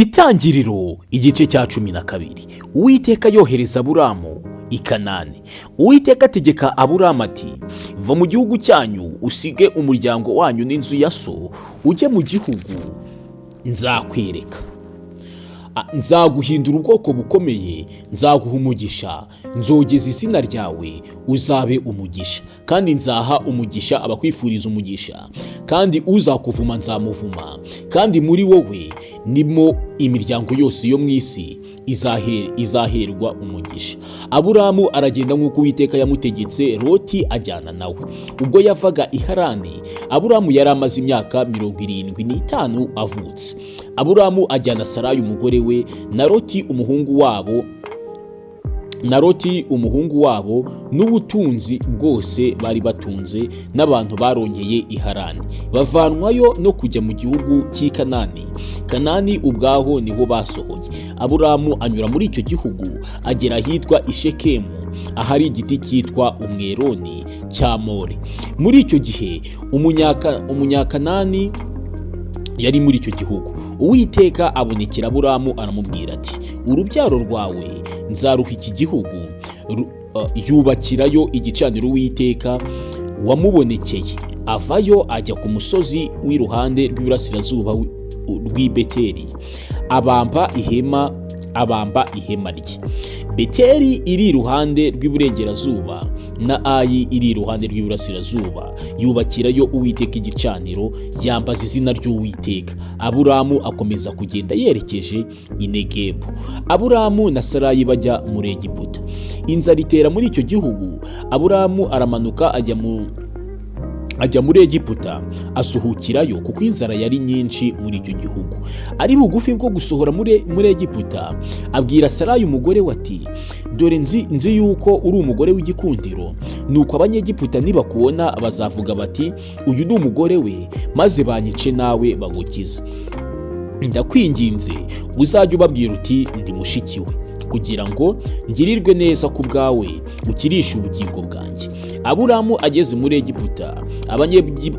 Itangiriro igice cya 12. Uwiteka yohereza Aburamu i Kanani. Uwiteka ategeka Aburamu ati, va mu gihugu cyanyu usige umuryango wanyu n'inzu ya so, ujye mu gihugu nzakwereka. Nzaguhindura ubwoko bukomeye, nzaguha umugisha, nzogeza izina ryawe uzabe umugisha, kandi nzaha umugisha abakwifuriza umugisha, kandi uzakuvuma nzamuvuma, kandi muri wowe nimo imiryango yose yo mu isi izaherwa umugisha. Aburamu aragenda nk'uko Uwiteka yamutegetse, Loti ajyana nawe. Ubwo yavaga i Harani, Aburamu yari amaze imyaka 75 avutse. Aburamu ajyana Sarayi umugore we na Loti umuhungu wabo n'ubutunzi bwose bari batunze, n'abantu barongeye i Harani, bavanwayo no kujya mu gihugu cy'i Kanani. Kanani ubwaho niho basohoye. Aburamu anyura muri icyo gihugu agera ahitwa i Shekemu, ahari igiti cyitwa umweroni cya More. Muri icyo gihe umunyakanani yari muri icyo gihugu. Uwiteka abonekera Aburamu aramubwira ati, urubyaro rwawe nzaruha iki gihugu. Yubakirayo igicaniro Uwiteka wamubonekeye, avayo ajya ku musozi w'iruhande rw'iburasirazuba rw'i Beteli, abamba ihema rye. Beteli iri iruhande rw'iburengerazuba na Ayi iri iruhande rw'iburasirazuba. Yubakirayo Uwiteka igicaniro, yambaza izina ry'Uwiteka. Aburamu akomeza kugenda yerekeje i Negebu. Aburamu na Sarayi bajya muri Egiputa. Inzara itera muri icyo gihugu. Aburamu aramanuka ajya muri Egiputa, asuhukirayo kuko inzara yari nyinshi muri icyo gihugu. Ari bugufi bwo gusohora muri Egiputa, abwira Sarayi umugore we ati, dore nzi yuko uri umugore w'igikundiro, nuko abanyegiputa nibakubona bazavuga bati, uyu ni umugore we, maze banyice nawe bagukize. Ndakwinginze uzajye ubabwira uti, ndi mushiki we, kugira ngo ngirirwe neza ku bwawe, ukirishe ubugingo bwanjye. Aburamu ageze muri Egiputa,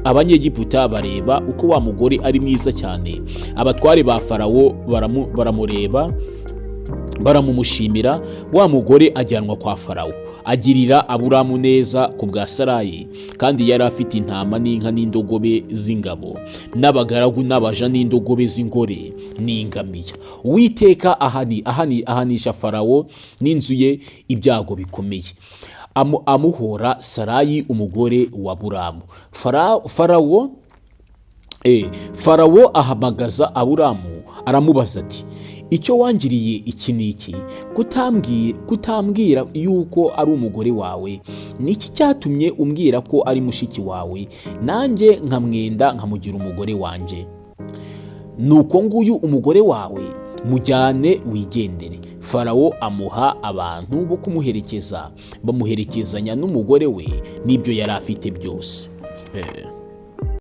abanyegiputa bareba uko wa mugore ari mwiza cyane. Abatware ba Farawo baramureba, baramumushimira. Wa mugore ajyanwa kwa Farawo. Agirira Aburamu neza ku bwa Sarayi, kandi yari afite intama n'inka n'indogobe z'ingabo, n'abagaragu n'abaja n'indogobe z'ingore n'ingamiya. Uwiteka ahanisha Farawo n'inzu ye ibyago bikomeye, amuhora Sarayi umugore wa Aburamu. Farawo ahamagaza Aburamu aramubaza ati, icyo wangiriye iki n'iki, kutambwira yuko ari umugore wawe? Niki cyatumye umbwira ko ari mushiki wawe, nanjye nkamwenda nkamugira umugore wanjye? Nuko nguyu umugore wawe, mujyane wigendere. Farawo amuha abantu bo kumuherekeza, bamuherekezanya n'umugore we n'ibyo yari afite byose.